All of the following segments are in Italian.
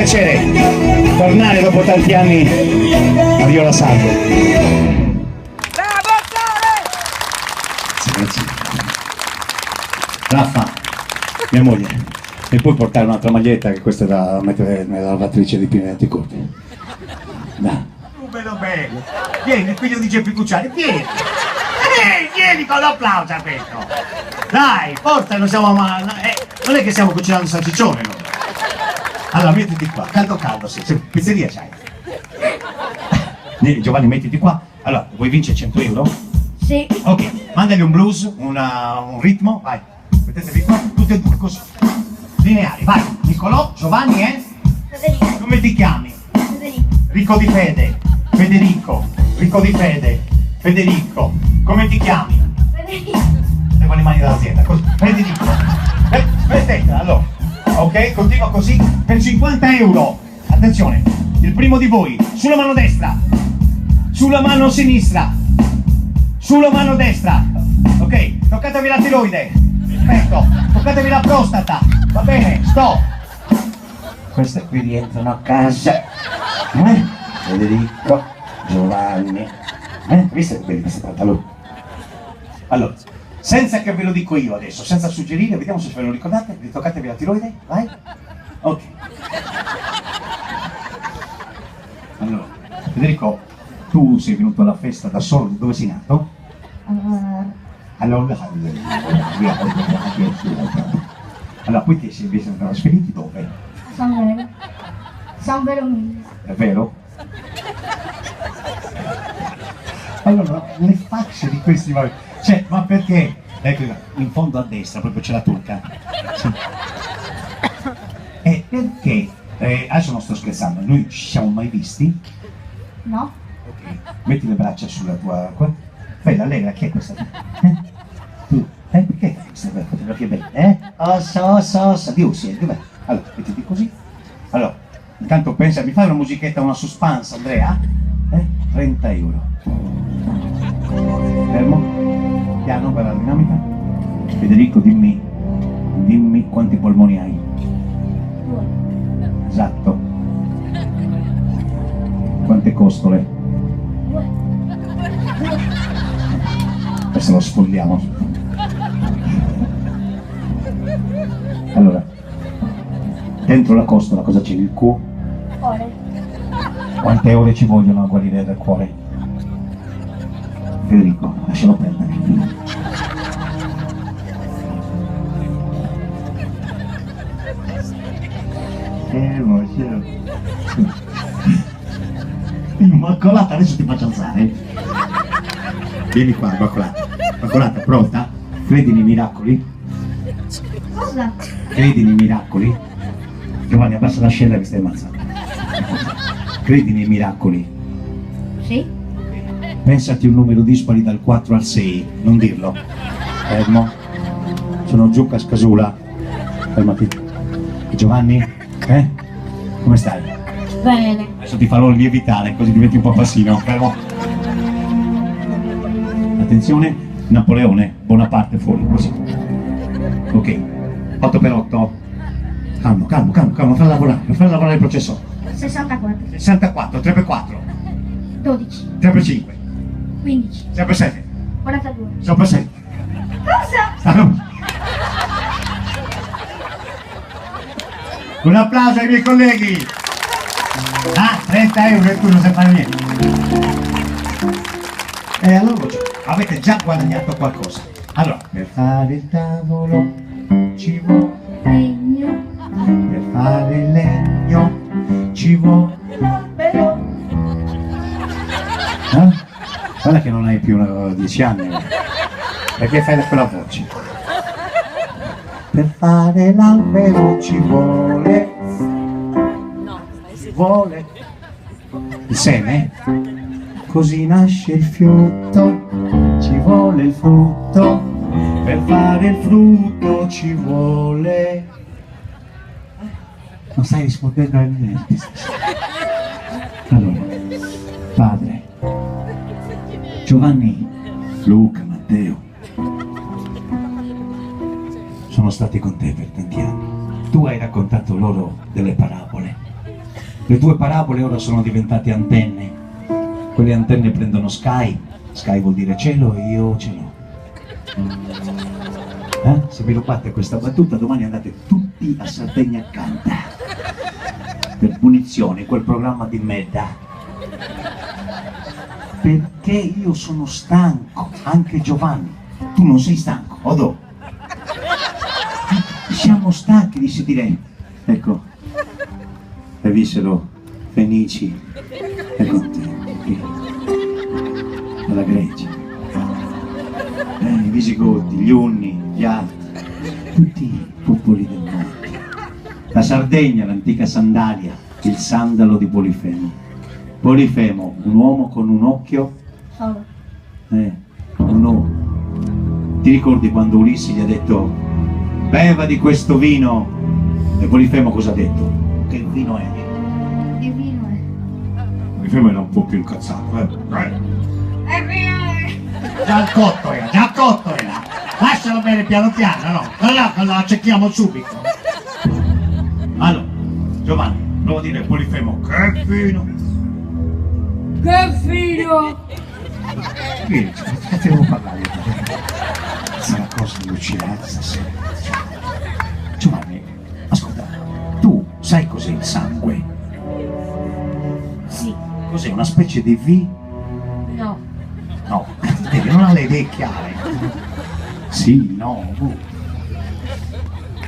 piacere tornare dopo tanti anni a Viola Salvo. Grazie. Raffa, mia moglie, mi puoi portare un'altra maglietta, che questa è da mettere nella lavatrice di Pinetti Corti? Dai. Bello bello. Vieni, il figlio di Geppi Cucciari, vieni. Vieni con l'applauso a questo. Dai, porta, non siamo non è che stiamo cucinando salsiccione noi. Allora, mettiti qua, caldo caldo, sì, pizzeria c'hai. Vieni Giovanni, mettiti qua. Allora, vuoi vincere 100 euro? Sì. Ok, mandagli un blues, un ritmo, vai. Mettetevi qua, tutti e due, così. Lineari, vai. Niccolò, Giovanni, Federico. Come ti chiami? Federico. Rico di Fede, Federico, Rico di Fede, Federico, come ti chiami? Federico. Levo le mani dall'azienda, così, Federico. Aspetta, allora, ok, continua così, per 50 euro, attenzione, il primo di voi, sulla mano destra, sulla mano sinistra, sulla mano destra, ok, toccatevi la tiroide, perfetto, toccatevi la prostata, va bene, stop. Queste qui rientrano a casa. Federico, Giovanni, visto che belli questi pantaloni? Allora, senza che ve lo dico io adesso, senza suggerire, vediamo se ve lo ricordate, ritoccatevi la tiroide, vai? Ok. Allora, Federico, tu sei venuto alla festa da solo, dove sei nato? Allora, poi ti sei trasferiti dove? San Vero Mille. È vero? Allora, le facce di questi, cioè, ma perché? Ecco, in fondo a destra proprio c'è la turca. Sì. E perché? Adesso non sto scherzando, noi ci siamo mai visti? No. Ok, metti le braccia sulla tua... Bella, allegra, chi è questa? Tu? Perché fai questa fotografia bella? Ossa, Dio, dov'è? Allora, mettiti così. Allora, intanto pensa, mi fai una musichetta, una suspense, Andrea? 30 euro. Fermo, piano, guarda la dinamica. Federico, dimmi quanti polmoni hai. 2. Esatto. Quante costole? 2. Adesso lo sfondiamo. Allora, dentro la costola cosa c'è? Il cuore? Cuore. Quante ore ci vogliono a guarire dal cuore? Federico, lascialo prendere. Immacolata, adesso ti faccio alzare. Vieni qua, Immacolata. Immacolata, pronta? Credi nei miracoli? Cosa? Credi nei miracoli? Giovanni, abbassa l'ascella che stai ammazzando. Credi nei miracoli? Sì. Pensati un numero dispari dal 4 al 6, non dirlo. Fermo. Sono Giuca Scasula. Fermati. Giovanni? Come stai? Bene. Adesso ti farò lievitare, così diventi un po' passino. Fermo. Attenzione, Napoleone, Bonaparte fuori, così. Ok. 8x8. Calmo, fai lavorare il processore. 64. 64, 3x4. 12. 3x5. 15. 6x7. 42. 6x7. Cosa? Un applauso ai miei colleghi! 30 euro e tu non sai fare niente. E allora avete già guadagnato qualcosa. Allora, per fare il tavolo ci vuole Legno. per fare il legno ci vuole. Però. Guarda che non hai più 10 anni. Perché fai quella voce? Per fare l'albero ci vuole. Vuole il seme, così nasce il frutto, ci vuole il frutto, per fare il frutto ci vuole. Non stai rispondendo a niente. Allora, padre, Giovanni, Luca, Matteo, sono stati con te per tanti anni. Tu hai raccontato loro delle parabole. Le tue parabole ora sono diventate antenne. Quelle antenne prendono Sky. Sky vuol dire cielo e io ce l'ho. Se vi rubate questa battuta, domani andate tutti a Sardegna a cantare. Per punizione, quel programma di merda. Perché io sono stanco, anche Giovanni. Tu non sei stanco, Odo? Siamo stanchi di sentire. Ecco, e vissero Fenici e contenti alla Grecia, i Visigoti, gli Unni, gli altri, tutti i popoli del mondo. La Sardegna, l'antica Sandalia, il sandalo di Polifemo. Polifemo, un uomo con un occhio, un uomo. Ti ricordi quando Ulisse gli ha detto beva di questo vino? E Polifemo cosa ha detto? Che vino è? Che vino è? Polifemo era un po' più incazzato, È vino è! Già il cotto era. Lascialo bere piano piano, no? Allora la cerchiamo subito. Allora, Giovanni, provo a dire Polifemo, che vino? Che vino! Vieni, che devo parlare? Sarà cosa allucinante stasera. Giovanni, ascolta, tu sai cos'è il sangue? Sì. Cos'è una specie di V? No. No, vedi, non ha le idee chiare. Sì, no,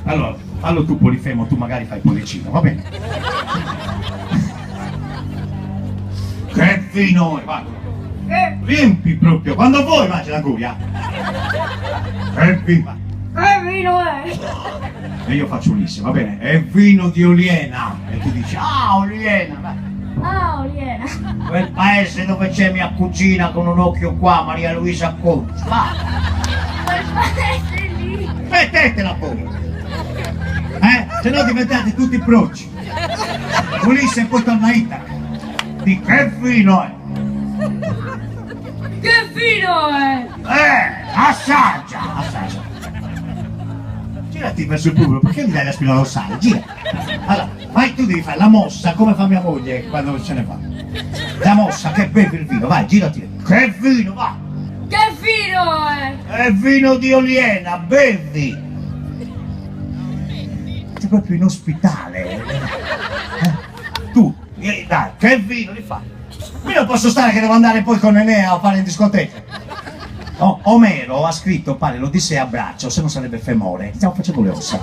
Allora, fallo tu Polifemo, tu magari fai Pollicino, va bene? Che vino è, vai! Riempi proprio, quando vuoi mangi la guria! Che vino! Che vino è? E io faccio Ulisse, va bene? È vino di Oliena! E tu dici, ah, Oliena! Vai. Ah, Oliena. Quel paese dove c'è mia cugina con un occhio qua, Maria Luisa Conti. Va! Quel paese lì. Mettetela pure! Se no diventate tutti proci! Ulisse e poi torna a Itaca! Di che vino è? Che vino è? Assaggia! Girati verso il pubblico, perché mi dai la spina dorsale? Gira! Allora, vai, tu devi fare la mossa, come fa mia moglie quando ce ne fa. La mossa che bevi il vino, vai, girati! Che vino, va! Che vino è? È vino di Oliena, bevi! Sei proprio in ospitale! Tu, dai, che vino li fai? Io non posso stare che devo andare poi con Enea a fare in discoteca. Omero ha scritto, pare, l'Odissea a braccio, se non sarebbe femore. Stiamo facendo le ossa.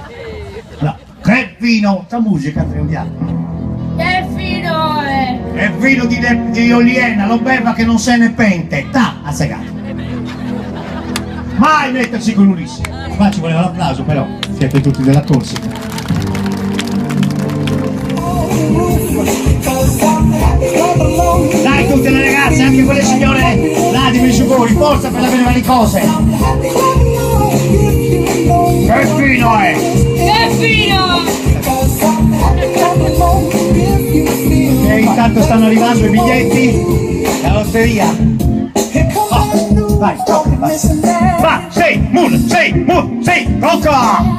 Allora, che vino? La musica andiamo. Che vino è? È vino di Oliena, lo beva che non se ne pente. Ta, ha segato. Mai mettersi con Ulisse. Qua ci voleva l'applauso, però. Siete tutti della Corsica. Dai tutte le ragazze, anche quelle signore, datemi su voi, forza per avere le cose. Che fino è? Che vino è? E intanto stanno arrivando i biglietti, la lotteria. Oh, vai, tocca, vai. Va, sei, tocca!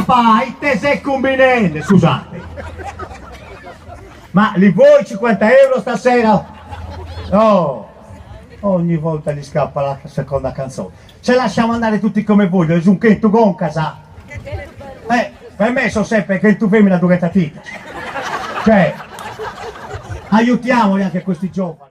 Vai, te sei combinente, scusate. Ma li vuoi 50 euro stasera? No, ogni volta gli scappa la seconda canzone. Se lasciamo andare tutti come voglio, su un che tu con casa. Per me so sempre che tu femmina duretta tita. Cioè, aiutiamoli anche questi giovani.